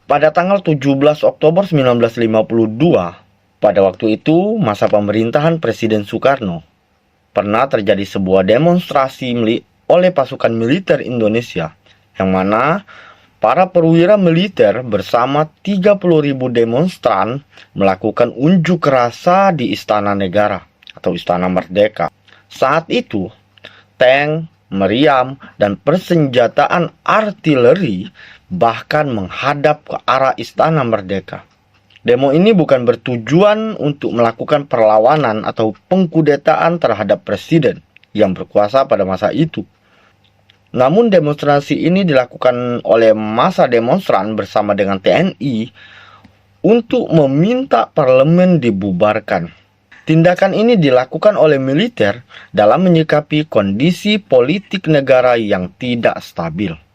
Pada tanggal 17 Oktober 1952, pada waktu itu masa pemerintahan Presiden Soekarno, pernah terjadi sebuah demonstrasi oleh pasukan militer Indonesia, yang mana para perwira militer bersama 30.000 demonstran melakukan unjuk rasa di Istana Negara atau Istana Merdeka. Saat itu, tank, meriam, dan persenjataan artileri bahkan menghadap ke arah Istana Merdeka. Demo ini bukan bertujuan untuk melakukan perlawanan atau pengkudetaan terhadap presiden yang berkuasa pada masa itu. Namun demonstrasi ini dilakukan oleh massa demonstran bersama dengan TNI untuk meminta parlemen dibubarkan. Tindakan ini dilakukan oleh militer dalam menyikapi kondisi politik negara yang tidak stabil.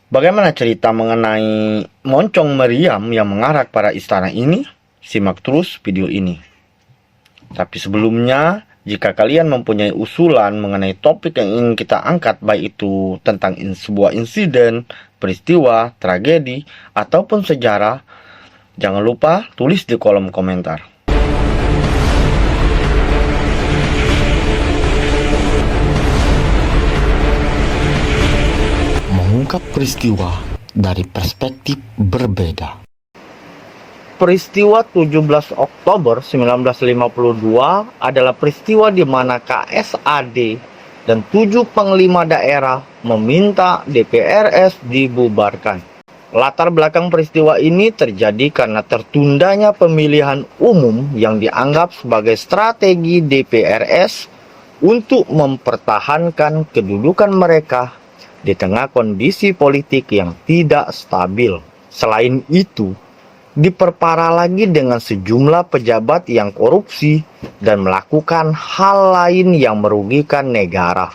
Bagaimana cerita mengenai moncong meriam yang mengarak pada istana ini? Simak terus video ini. Tapi sebelumnya, jika kalian mempunyai usulan mengenai topik yang ingin kita angkat, baik itu tentang sebuah insiden, peristiwa, tragedi, ataupun sejarah, jangan lupa tulis di kolom komentar. Mengungkap peristiwa dari perspektif berbeda. Peristiwa 17 Oktober 1952 adalah peristiwa di mana KSAD dan 7 panglima daerah meminta DPRS dibubarkan. Latar belakang peristiwa ini terjadi karena tertundanya pemilihan umum yang dianggap sebagai strategi DPRS untuk mempertahankan kedudukan mereka di tengah kondisi politik yang tidak stabil. Selain itu, diperparah lagi dengan sejumlah pejabat yang korupsi dan melakukan hal lain yang merugikan negara.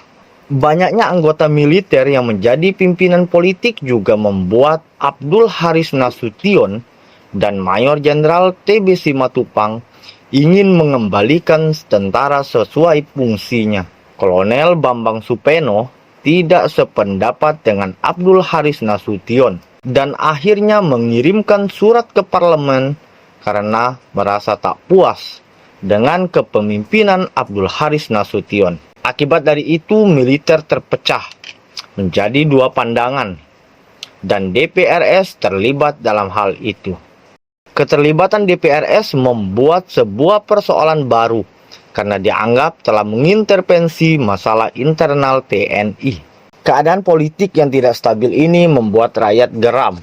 Banyaknya anggota militer yang menjadi pimpinan politik juga membuat Abdul Haris Nasution dan Mayor Jenderal TB Simatupang ingin mengembalikan tentara sesuai fungsinya. Kolonel Bambang Supeno tidak sependapat dengan Abdul Haris Nasution dan akhirnya mengirimkan surat ke parlemen karena merasa tak puas dengan kepemimpinan Abdul Haris Nasution. Akibat dari itu, militer terpecah menjadi dua pandangan dan DPRS terlibat dalam hal itu. Keterlibatan DPRS membuat sebuah persoalan baru karena dianggap telah mengintervensi masalah internal TNI. Keadaan politik yang tidak stabil ini membuat rakyat geram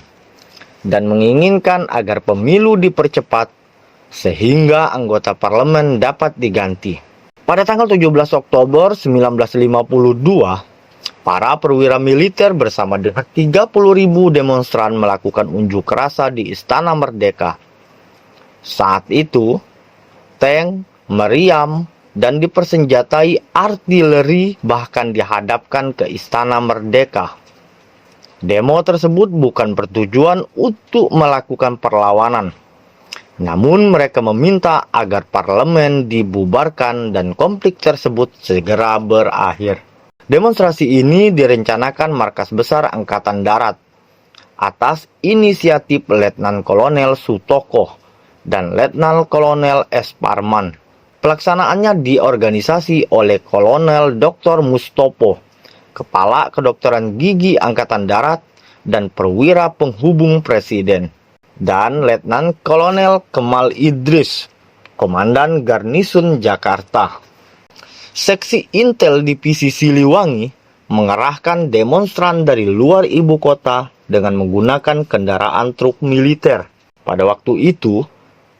dan menginginkan agar pemilu dipercepat sehingga anggota parlemen dapat diganti. Pada tanggal 17 Oktober 1952, para perwira militer bersama dengan 30.000 demonstran melakukan unjuk rasa di Istana Merdeka. Saat itu, tank, meriam, dan dipersenjatai artileri bahkan dihadapkan ke Istana Merdeka. Demo tersebut bukan bertujuan untuk melakukan perlawanan, namun mereka meminta agar parlemen dibubarkan dan konflik tersebut segera berakhir. Demonstrasi ini direncanakan Markas Besar Angkatan Darat atas inisiatif Letnan Kolonel Sutoko dan Letnan Kolonel S. Parman. Pelaksanaannya diorganisasi oleh Kolonel Dr. Mustopo, Kepala Kedokteran Gigi Angkatan Darat dan perwira penghubung Presiden, dan Letnan Kolonel Kemal Idris, Komandan Garnisun Jakarta. Seksi Intel Divisi Siliwangi mengerahkan demonstran dari luar ibu kota dengan menggunakan kendaraan truk militer. Pada waktu itu,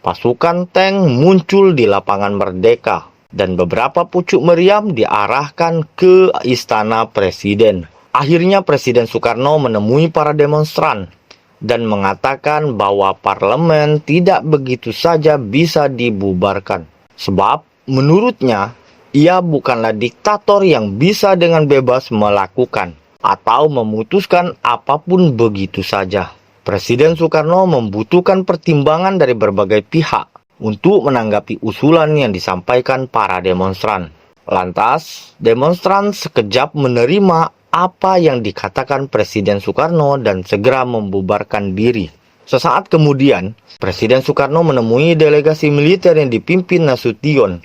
pasukan tank muncul di lapangan Merdeka dan beberapa pucuk meriam diarahkan ke Istana Presiden. Akhirnya Presiden Soekarno menemui para demonstran dan mengatakan bahwa parlemen tidak begitu saja bisa dibubarkan. Sebab menurutnya, ia bukanlah diktator yang bisa dengan bebas melakukan atau memutuskan apapun begitu saja. Presiden Soekarno membutuhkan pertimbangan dari berbagai pihak untuk menanggapi usulan yang disampaikan para demonstran. Lantas, demonstran sekejap menerima apa yang dikatakan Presiden Soekarno dan segera membubarkan diri. Sesaat kemudian, Presiden Soekarno menemui delegasi militer yang dipimpin Nasution,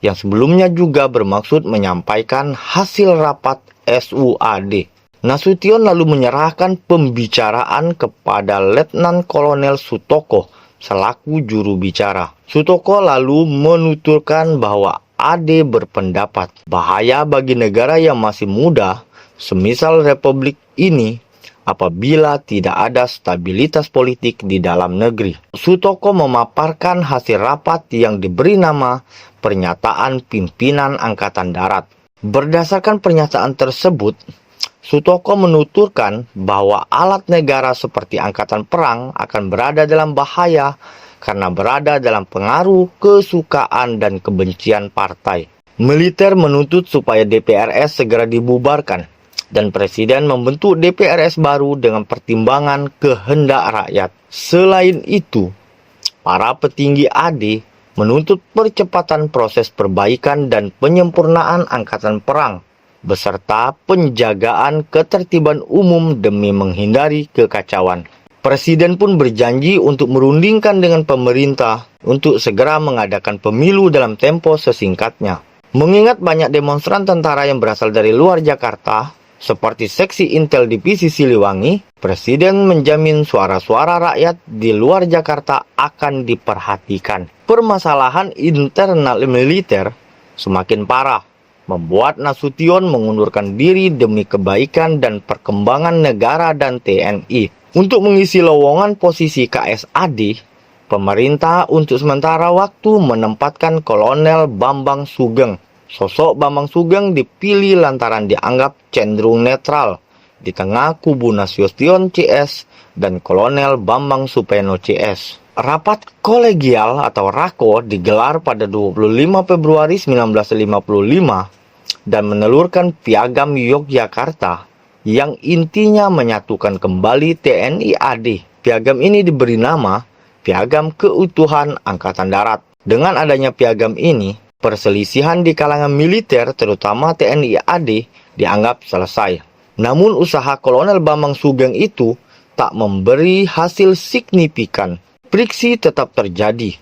yang sebelumnya juga bermaksud menyampaikan hasil rapat SUAD. Nasution lalu menyerahkan pembicaraan kepada Letnan Kolonel Sutoko selaku juru bicara. Sutoko lalu menuturkan bahwa AD berpendapat bahaya bagi negara yang masih muda, semisal Republik ini, apabila tidak ada stabilitas politik di dalam negeri. Sutoko memaparkan hasil rapat yang diberi nama Pernyataan Pimpinan Angkatan Darat. Berdasarkan pernyataan tersebut, Sutoko menuturkan bahwa alat negara seperti angkatan perang akan berada dalam bahaya karena berada dalam pengaruh kesukaan dan kebencian partai. Militer menuntut supaya DPRS segera dibubarkan dan Presiden membentuk DPRS baru dengan pertimbangan kehendak rakyat. Selain itu, para petinggi AD menuntut percepatan proses perbaikan dan penyempurnaan angkatan perang beserta penjagaan ketertiban umum demi menghindari kekacauan. Presiden pun berjanji untuk merundingkan dengan pemerintah untuk segera mengadakan pemilu dalam tempo sesingkatnya. Mengingat banyak demonstran tentara yang berasal dari luar Jakarta, seperti seksi Intel Divisi Siliwangi, Presiden menjamin suara-suara rakyat di luar Jakarta akan diperhatikan. Permasalahan internal militer semakin parah, membuat Nasution mengundurkan diri demi kebaikan dan perkembangan negara dan TNI. Untuk mengisi lowongan posisi KSAD, pemerintah untuk sementara waktu menempatkan Kolonel Bambang Sugeng. Sosok Bambang Sugeng dipilih lantaran dianggap cenderung netral di tengah kubu Nasution CS dan Kolonel Bambang Supeno CS. Rapat kolegial atau RAKO digelar pada 25 Februari 1955 dan menelurkan Piagam Yogyakarta yang intinya menyatukan kembali TNI AD. Piagam ini diberi nama Piagam Keutuhan Angkatan Darat. Dengan adanya piagam ini, perselisihan di kalangan militer terutama TNI AD dianggap selesai. Namun usaha Kolonel Bambang Sugeng itu tak memberi hasil signifikan. Friksi tetap terjadi,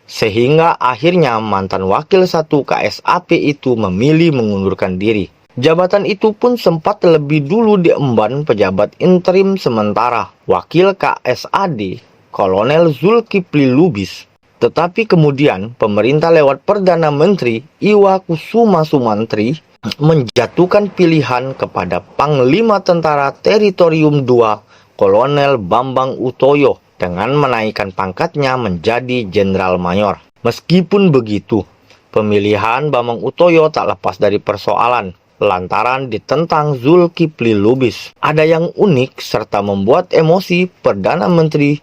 sehingga akhirnya mantan wakil 1 KSAP itu memilih mengundurkan diri. Jabatan itu pun sempat lebih dulu diemban pejabat interim sementara, wakil KSAD, Kolonel Zulkifli Lubis. Tetapi kemudian pemerintah lewat Perdana Menteri Iwa Kusuma Sumantri menjatuhkan pilihan kepada Panglima Tentara Teritorium II, Kolonel Bambang Utoyo, dengan menaikkan pangkatnya menjadi Jenderal Mayor. Meskipun begitu, pemilihan Bambang Utoyo tak lepas dari persoalan, lantaran ditentang Zulkifli Lubis. Ada yang unik serta membuat emosi Perdana Menteri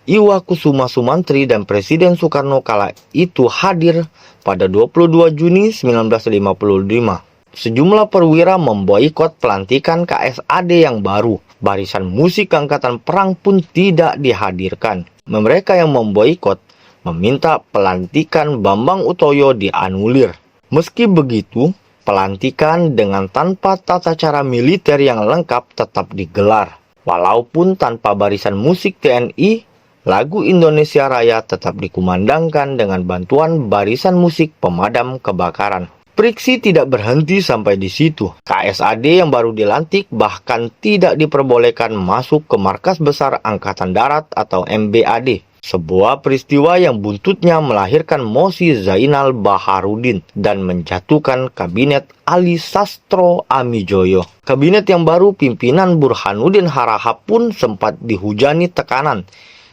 Iwa Kusuma Sumantri dan Presiden Soekarno kala itu hadir pada 22 Juni 1955. Sejumlah perwira memboikot pelantikan KSAD yang baru. Barisan musik angkatan perang pun tidak dihadirkan. Mereka yang memboikot meminta pelantikan Bambang Utoyo dianulir. Meski begitu, pelantikan dengan tanpa tata cara militer yang lengkap tetap digelar. Walaupun tanpa barisan musik TNI, lagu Indonesia Raya tetap dikumandangkan dengan bantuan barisan musik pemadam kebakaran. Friksi tidak berhenti sampai di situ. KSAD yang baru dilantik bahkan tidak diperbolehkan masuk ke Markas Besar Angkatan Darat atau MBAD. Sebuah peristiwa yang buntutnya melahirkan mosi Zainal Baharudin dan menjatuhkan Kabinet Ali Sastro Amijoyo. Kabinet yang baru pimpinan Burhanuddin Harahap pun sempat dihujani tekanan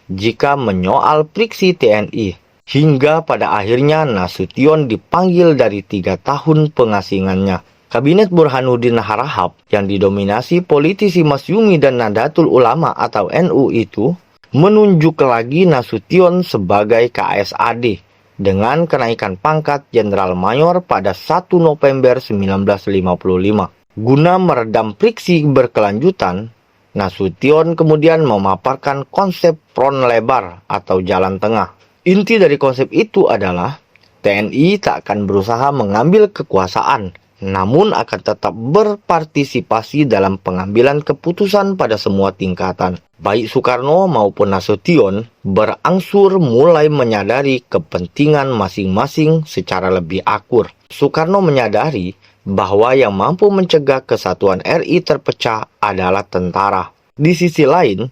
jika menyoal friksi TNI. Hingga pada akhirnya Nasution dipanggil dari 3 tahun pengasingannya. Kabinet Burhanuddin Harahap yang didominasi politisi Masyumi dan Nahdlatul Ulama atau NU itu menunjuk lagi Nasution sebagai KSAD dengan kenaikan pangkat Jenderal Mayor pada 1 November 1955. Guna meredam friksi berkelanjutan, Nasution kemudian memaparkan konsep front lebar atau jalan tengah. Inti dari konsep itu adalah TNI tak akan berusaha mengambil kekuasaan, namun akan tetap berpartisipasi dalam pengambilan keputusan pada semua tingkatan. Baik Soekarno maupun Nasution berangsur mulai menyadari kepentingan masing-masing secara lebih akur. Soekarno menyadari bahwa yang mampu mencegah kesatuan RI terpecah adalah tentara. Di sisi lain,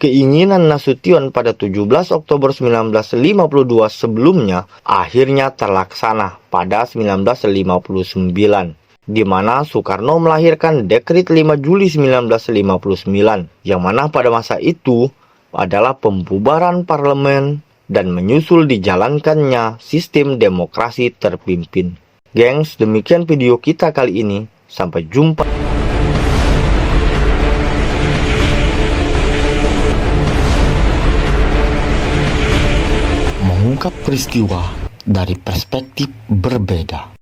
keinginan Nasution pada 17 Oktober 1952 sebelumnya akhirnya terlaksana pada 1959, di mana Soekarno melahirkan Dekret 5 Juli 1959, yang mana pada masa itu adalah pembubaran parlemen dan menyusul dijalankannya sistem demokrasi terpimpin. Gengs, demikian video kita kali ini. Sampai jumpa. Mengungkap peristiwa dari perspektif berbeda.